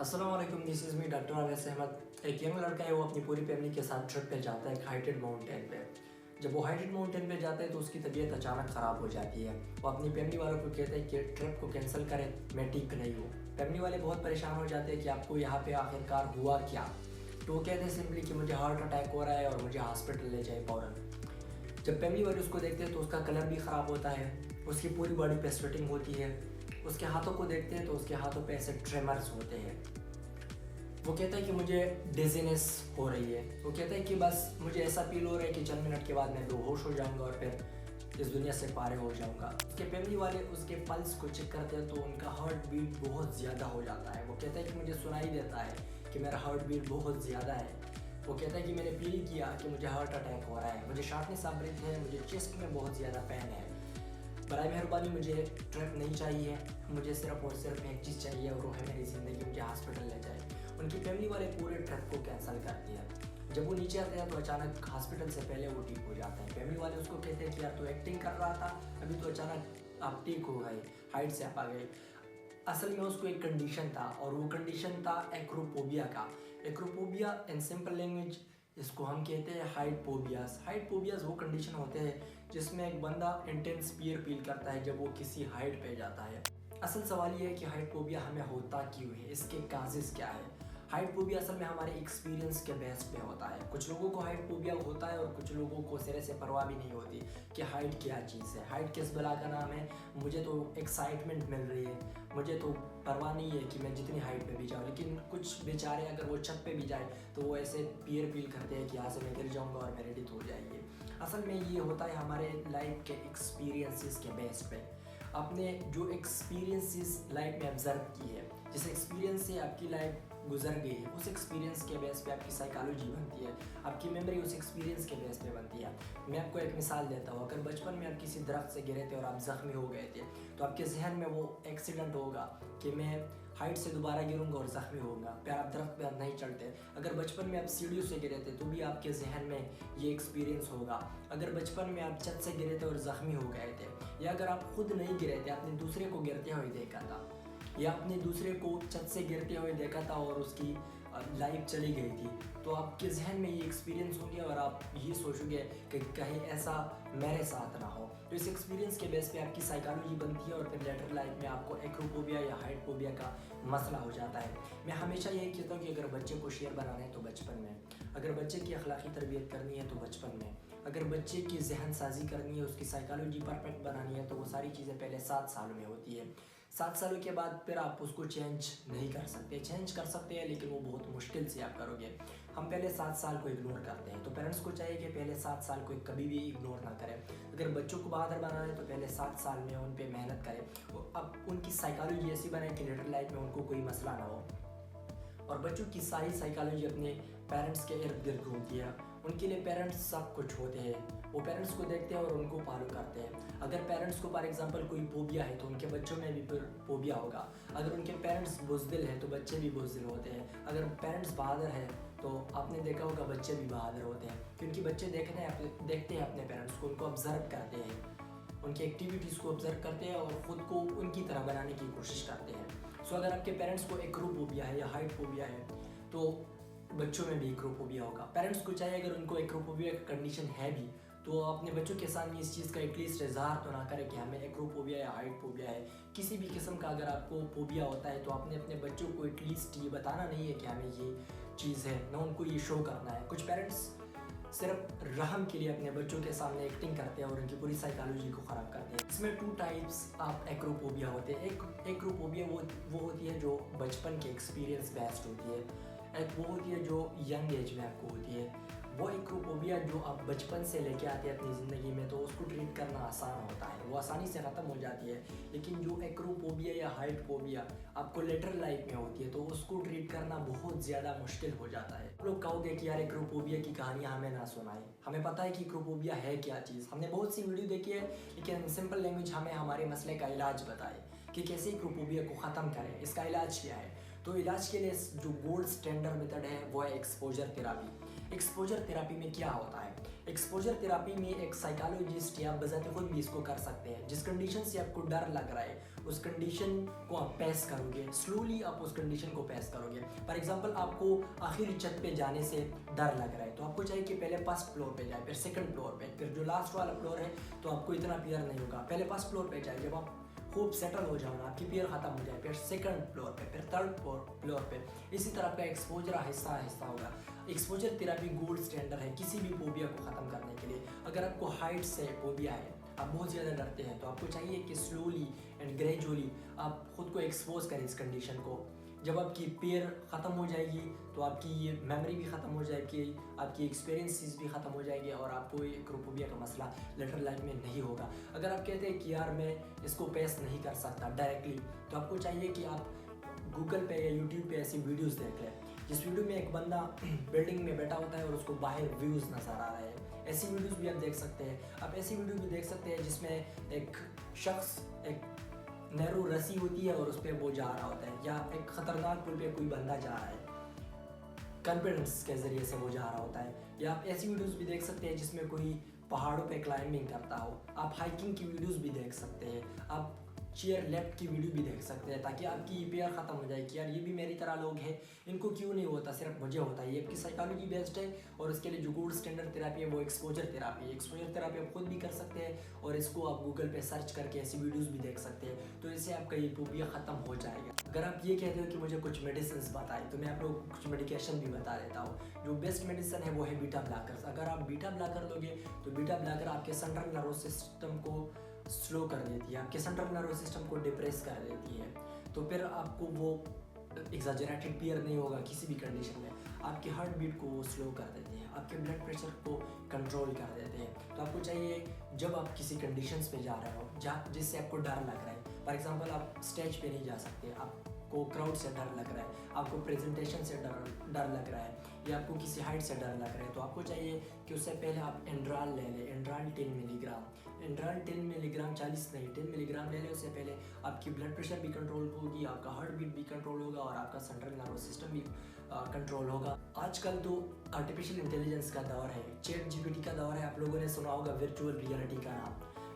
अस्सलाम वालेकुम, this is me doctor Awais Ahmad. एक यंग लड़का है, वो अपनी पूरी फैमिली के साथ ट्रिप पे जाता है एक हाइटेड माउंटेन पे। जब वो हाइटेड माउंटेन पे जाता है तो उसकी तबीयत अचानक ख़राब हो जाती है। वो अपनी फैमिली वालों को कहता है कि ट्रिप को कैंसिल करें, मैं ठीक नहीं हूँ। फैमिली वाले बहुत परेशान हो जाते हैं कि आपको यहाँ पे आखिरकार हुआ क्या। तो वो कहते हैं सिंपली कि मुझे हार्ट अटैक हो रहा है और मुझे हॉस्पिटल ले जाए फ़ौरन। जब फैमिली वाले उसको देखते हैं तो उसका कलर भी ख़राब होता है, उसकी पूरी बॉडी पे स्वेटिंग होती है। उसके हाथों को देखते हैं तो उसके हाथों पे ऐसे ट्रेमर्स होते हैं। वो कहता है कि मुझे डिजीनेस हो रही है। वो कहता है कि बस मुझे ऐसा फील हो रहा है कि चंद मिनट के बाद मैं बेहोश हो जाऊंगा और फिर इस दुनिया से पारे हो जाऊंगा। उसके फैमिली वाले उसके पल्स को चेक करते हैं तो उनका हार्ट बीट बहुत ज़्यादा हो जाता है। वो कहता है कि मुझे सुनाई देता है कि मेरा हार्ट बीट बहुत ज़्यादा है। वो कहता है कि मैंने फील किया कि मुझे हार्ट अटैक हो रहा है, मुझे शार्टनेस ऑफ ब्रेथ है, मुझे चेस्ट में बहुत ज़्यादा पेन है। बराए मेहरबानी मुझे ट्रिप नहीं चाहिए, मुझे सिर्फ और सिर्फ एक चीज़ चाहिए और वो है मेरी ज़िंदगी, मुझे हॉस्पिटल ले जाए। उनकी फैमिली वाले पूरे ट्रिप को कैंसिल करती है। जब वो नीचे आते हैं तो अचानक हॉस्पिटल से पहले वो ठीक हो जाते हैं। फैमिली वाले उसको कहते हैं कि यार तो एक्टिंग कर रहा था, अभी तो अचानक आप ठीक हो गए, हाइट से आप आ गए। असल में उसको एक कंडीशन था और वो कंडीशन था एक्रोपोबिया का। एक्रोपोबिया इन सिंपल लैंग्वेज इसको हम कहते हैं हाइट फोबियास। हाइट फोबियास वो कंडीशन होते हैं जिसमें एक बंदा इंटेंस फियर फील करता है जब वो किसी हाइट पे जाता है। असल सवाल ये है कि हाइट फोबिया हमें होता क्यों है, इसके काजेस क्या है। हाइट फोबिया असल में हमारे एक्सपीरियंस के बेस पे होता है। कुछ लोगों को हाइट फोबिया होता है और कुछ लोगों को सिरे से परवाह भी नहीं होती कि हाइट क्या चीज़ है, हाइट किस बला का नाम है, मुझे तो एक्साइटमेंट मिल रही है, मुझे तो परवाह नहीं है कि मैं जितनी हाइट पे भी जाऊँ। लेकिन कुछ बेचारे अगर वो छत पे भी जाए तो वो ऐसे फियर फील करते हैं कि यहाँ से मैं गिर जाऊँगा और मेरे डेथ हो जाएगी। असल में ये होता है हमारे लाइफ के एक्सपीरियंसेस के बेस पे। आपने जो एक्सपीरियंसेस लाइफ में ऑब्जर्व की है, जिस एक्सपीरियंस से आपकी लाइफ गुजर गई है, उस एक्सपीरियंस के बेस पे आपकी साइकोलॉजी बनती है, आपकी मेमोरी उस एक्सपीरियंस के बेस पे बनती है। मैं आपको एक मिसाल देता हूँ। अगर बचपन में आप किसी दरख्त से गिरे थे और आप ज़ख्मी हो गए थे तो आपके जहन में वो एक्सीडेंट होगा कि मैं हाइट से दोबारा गिरूंगा और ज़ख्मी होऊंगा, फिर आप दरख्त पे आप नहीं चढ़ते। अगर बचपन में आप सीढ़ियों से गिरे थे तो भी आपके जहन में ये एक्सपीरियंस होगा। अगर बचपन में आप छत से गिरे थे और ज़ख्मी हो गए थे, या अगर आप खुद नहीं गिरे थे, आपने दूसरे को गिरते हुए देखा था, या आपने दूसरे को छत से गिरते हुए देखा था और उसकी लाइफ चली गई थी, तो आपके जहन में ये एक्सपीरियंस होंगे और आप ये सोचोगे कि कहीं ऐसा मेरे साथ ना हो। तो इस एक्सपीरियंस के बेस पे आपकी साइकोलॉजी बनती है और फिर लेटर लाइफ में आपको एक्रोफोबिया या हाइट फोबिया का मसला हो जाता है। मैं हमेशा यही कहता हूँ कि अगर बच्चे को शेर बनाना है तो बचपन में, अगर बच्चे की अखलाकी तरबियत करनी है तो बचपन में, अगर बच्चे की जहन साजी करनी है, उसकी साइकोलॉजी परफेक्ट बनानी है तो वो सारी चीज़ें पहले 7 साल में होती है। 7 सालों के बाद फिर आप उसको चेंज नहीं कर सकते। चेंज कर सकते हैं लेकिन वो बहुत मुश्किल से आप करोगे। हम पहले 7 साल को इग्नोर करते हैं, तो पेरेंट्स को चाहिए कि पहले 7 साल को कभी भी इग्नोर ना करें। अगर बच्चों को बहादुर बनाना है तो पहले 7 साल में उन पर मेहनत करें। अब उनकी साइकोलॉजी ऐसी बनाए कि लेटर लाइफ में उनको कोई मसला ना हो। और बच्चों की सारी साइकोलॉजी अपने पेरेंट्स के इर्द गिर्द घूमती है। उनके लिए पेरेंट्स सब कुछ होते हैं। वो पेरेंट्स को देखते हैं और उनको फॉलो करते हैं। अगर पेरेंट्स को फॉर एग्जांपल कोई फोबिया है तो उनके बच्चों में भी फिर फोबिया होगा। अगर उनके पेरेंट्स बुज़दिल हैं तो बच्चे भी बुज़दिल होते हैं। अगर पेरेंट्स बहादुर हैं तो आपने देखा होगा बच्चे भी बहादुर होते हैं, क्योंकि बच्चे देखते हैं अपने पेरेंट्स को, उनको ऑब्जर्व करते हैं, उनकी एक्टिविटीज़ को ऑब्जर्व करते हैं और ख़ुद को उनकी तरह बनाने की कोशिश करते हैं। सो अगर आपके पेरेंट्स को एक्रोफोबिया है या हाइट फोबिया है तो बच्चों में भी एक्रोफोबिया होगा। पेरेंट्स को चाहिए अगर उनको एक्रोफोबिया का कंडीशन है भी तो अपने बच्चों के सामने इस चीज़ का एटलीस्ट इजहार तो ना करें कि हमें एक्रोफोबिया या हाइट फोबिया है। किसी भी किस्म का अगर आपको फोबिया होता है तो आपने अपने बच्चों को एटलीस्ट ये बताना नहीं है कि हमें ये चीज़ है, ना उनको ये शो करना है। कुछ पेरेंट्स सिर्फ रहम के लिए अपने बच्चों के सामने एक्टिंग करते हैं और उनकी पूरी साइकोलॉजी को ख़राब करते हैं। इसमें 2 टाइप्स ऑफ एक्रोफोबिया होते हैं। एक एक्रोफोबिया वो होती है जो बचपन के एक्सपीरियंस बेस्ड होती है, एक वो होती है जो यंग एज में आपको होती है। वो एक्रोफोबिया जो आप बचपन से लेके आते हैं अपनी ज़िंदगी में तो उसको ट्रीट करना आसान होता है, वो आसानी से ख़त्म हो जाती है। लेकिन जो एक्रोफोबिया या हाइट फोबिया आपको लेटर लाइफ में होती है तो उसको ट्रीट करना बहुत ज़्यादा मुश्किल हो जाता है। लोग कहोगे कि यार एक्रोफोबिया की कहानियाँ हमें ना सुनाएं, हमें पता है कि एक्रोफोबिया है क्या चीज़, हमने बहुत सी वीडियो देखी है, लेकिन सिंपल लैंग्वेज हमें हमारे मसले का इलाज बताए कि कैसे एक्रोफोबिया को ख़त्म करें, इसका इलाज क्या है। तो इलाज के लिए जो गोल्ड स्टैंडर्ड मेथड है वो है एक्सपोजर थेरापी। एक्सपोजर थेरापी में क्या होता है? एक्सपोजर थेरापी में एक साइकोलॉजिस्ट या बजाते खुद भी इसको कर सकते हैं। जिस कंडीशन से आपको डर लग रहा है उस कंडीशन को आप पैस करोगे, स्लोली आप उस कंडीशन को पैस करोगे। फॉर एग्जांपल आपको आखिरी छत पे जाने से डर लग रहा है, तो आपको चाहिए कि पहले फर्स्ट फ्लोर पे जाए, फिर सेकंड फ्लोर पे, फिर जो लास्ट वाला फ्लोर है तो आपको इतना फियर नहीं होगा। पहले फर्स्ट फ्लोर पे जाए, जब आप खूब सेटल हो जाओ ना, आपकी फियर खत्म हो जाए, फिर सेकंड फ्लोर पे, फिर थर्ड फ्लोर पे। इसी तरह आपका एक्सपोजर आहिस्ता आहिस्ता होगा। एक्सपोजर थेरेपी गोल्ड स्टैंडर्ड है किसी भी फोबिया को ख़त्म करने के लिए। अगर आपको हाइट से फोबिया है, आप बहुत ज़्यादा डरते हैं, तो आपको चाहिए कि स्लोली एंड ग्रेजुअली आप खुद को एक्सपोज करें इस कंडीशन को। जब आपकी फियर ख़त्म हो जाएगी तो आपकी ये मेमोरी भी ख़त्म हो जाएगी, आपकी एक्सपीरियंसेस भी ख़त्म हो जाएगी और आपको ये एक्रोफोबिया का मसला लेटर लाइफ में नहीं होगा। अगर आप कहते हैं कि यार मैं इसको पेश नहीं कर सकता डायरेक्टली, तो आपको चाहिए कि आप गूगल पे या यूट्यूब पे ऐसी वीडियोस देख लें जिस वीडियो में एक बंदा बिल्डिंग में बैठा होता है और उसको बाहर व्यूज़ नज़र आ रहे हैं। ऐसी वीडियोस भी आप देख सकते हैं। आप ऐसी वीडियो भी देख सकते हैं जिसमें एक शख्स एक नैरो रस्सी होती है और उस पर वो जा रहा होता है, या एक ख़तरनाक पुल पे कोई बंदा जा रहा है, कॉन्फिडेंस के ज़रिए से वो जा रहा होता है। या आप ऐसी वीडियोस भी देख सकते हैं जिसमें कोई पहाड़ों पे क्लाइंबिंग करता हो। आप हाइकिंग की वीडियोस भी देख सकते हैं। आप चेयर लेफ्ट की वीडियो भी देख सकते हैं, ताकि आपकी फियर ख़त्म हो जाए कि यार ये भी मेरी तरह लोग हैं, इनको क्यों नहीं होता, सिर्फ मुझे होता है। ये आपकी साइकोलॉजी बेस्ड है और इसके लिए जो गोल्ड स्टैंडर्ड थेरेपी है वो एक्सपोजर थेरेपी है। एक्सपोजर थेरेपी आप खुद भी कर सकते हैं और इसको आप गूगल पे सर्च करके ऐसी वीडियोस भी देख सकते हैं, तो इससे आपका ये फोबिया ख़त्म हो जाएगा। अगर आप ये कहते हो कि मुझे कुछ मेडिसिन बताएं, तो मैं आप लोग कुछ मेडिकेशन भी बता देता हूँ। जो बेस्ट मेडिसिन है वो है बीटा ब्लॉकर्स। अगर आप बीटा ब्लॉकर लोगे तो बीटा ब्लॉकर आपके सेंट्रल नर्वस सिस्टम को स्लो कर देती है, आपके सेंट्रल नर्वस सिस्टम को डिप्रेस कर देती है। तो फिर आपको वो एग्जैजरेटेड फियर नहीं होगा किसी भी कंडीशन में। आपकी हार्ट बीट को वो स्लो कर देते हैं, आपके ब्लड प्रेशर को कंट्रोल कर देते हैं। तो आपको चाहिए जब आप किसी कंडीशंस पे जा रहे हो जहाँ जिससे आपको डर लग रहा है, फॉर एग्जांपल आप स्टेज पे नहीं जा सकते, आपको क्राउड से डर लग रहा है, आपको प्रेजेंटेशन से डर लग रहा है, या आपको किसी हाइट से डर लग रहा है, तो आपको चाहिए कि उससे पहले आप एंड्राल ले लें। एंड्राल 10 मिलीग्राम, एंड्राल 10 मिलीग्राम, 40 नहीं 10 मिलीग्राम ले लें। उससे पहले आपकी ब्लड प्रेशर भी कंट्रोल होगी, आपका हार्ट बीट भी कंट्रोल होगा और आपका सेंट्रल नर्वस सिस्टम भी कंट्रोल होगा। आजकल तो आर्टिफिशियल इंटेलिजेंस का दौर है, चैट जीपीटी का दौर है। आप लोगों ने सुना होगा वर्चुअल रियलिटी का नाम।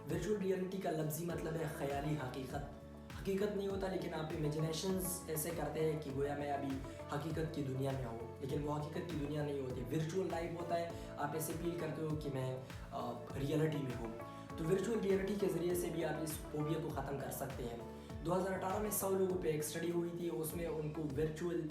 वर्चुअल रियलिटी का लफ्ज़ी मतलब है ख्याली हकीकत। हकीकत नहीं होता, लेकिन आप इमेजिनेशंस ऐसे करते हैं कि गोया मैं अभी हकीकत की दुनिया में हूँ, लेकिन वो हकीकत की दुनिया नहीं होती। वर्चुअल लाइफ होता है, आप ऐसे फील करते हो कि मैं रियलिटी में हूँ। तो वर्चुअल रियलिटी के ज़रिए से भी आप इस फोबिया को ख़त्म कर सकते हैं। 2018 में 100 लोगों पे एक स्टडी हुई थी, उसमें उनको वर्चुअल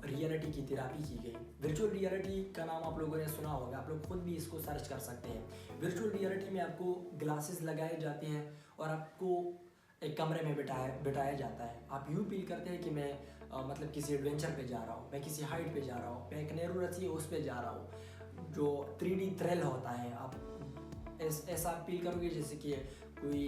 रियलिटी की थेरेपी की गई। वर्चुअल रियलिटी का नाम आप लोगों ने सुना होगा, आप लोग खुद भी इसको सर्च कर सकते हैं। वर्चुअल रियलिटी में आपको ग्लासेस लगाए जाते हैं और आपको एक कमरे में बिठाया जाता है। आप यूँ फील करते हैं कि मैं मतलब किसी एडवेंचर पे जा रहा हूँ, मैं किसी हाइट पे जा रहा हूँ, मैं एक नैरो रस्सी है उस पे जा रहा हूँ। जो 3D थ्रिल होता है, आप ऐसा फील करोगे जैसे कि कोई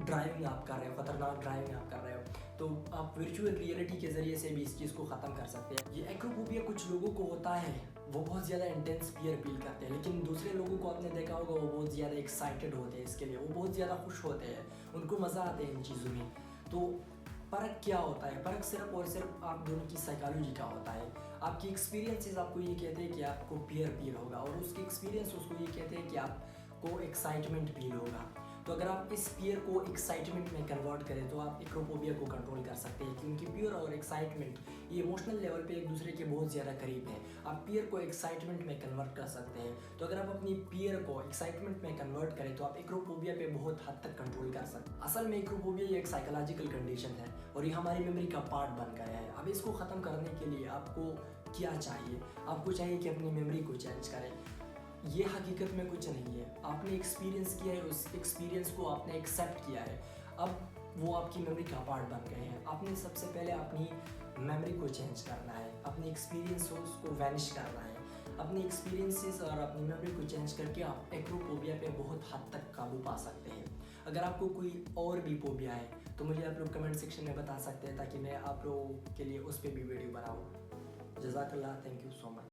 ड्राइविंग आप कर रहे हो, ख़तरनाक ड्राइविंग आप कर रहे हो। तो आप वर्चुअल रियलिटी के ज़रिए से भी इस चीज़ को ख़त्म कर सकते हैं। ये एक्रोफोबिया कुछ लोगों को होता है, वो बहुत ज़्यादा इंटेंस फियर फील करते हैं, लेकिन दूसरे लोगों को आपने देखा होगा वो बहुत ज़्यादा एक्साइटेड होते हैं इसके लिए, वो बहुत ज़्यादा खुश होते हैं, उनको मज़ा आता है इन चीज़ों में। तो फ़र्क क्या होता है? फ़र्क सिर्फ और सिर्फ आप दोनों की साइकोलॉजी का होता है। आपकी एक्सपीरियंसेस आपको ये कहते हैं कि आपको फियर फील होगा, और उसकी एक्सपीरियंस उसको ये कहते हैं कि आपको एक्साइटमेंट फील होगा। तो अगर आप इस फियर को एक्साइटमेंट में कन्वर्ट करें तो आप एक्रोफोबिया को कंट्रोल कर सकते हैं, क्योंकि फियर और एक्साइटमेंट ये इमोशनल लेवल पे एक दूसरे के बहुत ज़्यादा करीब हैं। आप फियर को एक्साइटमेंट में कन्वर्ट कर सकते हैं। तो अगर आप अपनी फियर को एक्साइटमेंट में कन्वर्ट करें तो आप एक्रोफोबिया पे बहुत हद तक कंट्रोल कर सकते हैं। असल में एक्रोफोबिया ये एक साइकोलॉजिकल कंडीशन है और ये हमारी मेमोरी का पार्ट बन गया है। अब इसको ख़त्म करने के लिए आपको क्या चाहिए? आपको चाहिए कि अपनी मेमोरी को चेंज करें। ये हकीकत में कुछ नहीं है, आपने एक्सपीरियंस किया है, उस एक्सपीरियंस को आपने एक्सेप्ट किया है, अब वो आपकी मेमोरी का पार्ट बन गए हैं। आपने सबसे पहले अपनी मेमोरी को चेंज करना है, अपनी एक्सपीरियंस को वैनिश करना है। अपनी एक्सपीरियंसेस और अपनी मेमोरी को चेंज करके आप एक्रोफोबिया पे बहुत हद तक काबू पा सकते हैं। अगर आपको कोई और भी फोबिया है तो मुझे आप लोग कमेंट सेक्शन में बता सकते हैं, ताकि मैं आप लोगों के लिए उस पर भी वीडियो बनाऊँ। जज़ाकल्लाह, थैंक यू सो मच।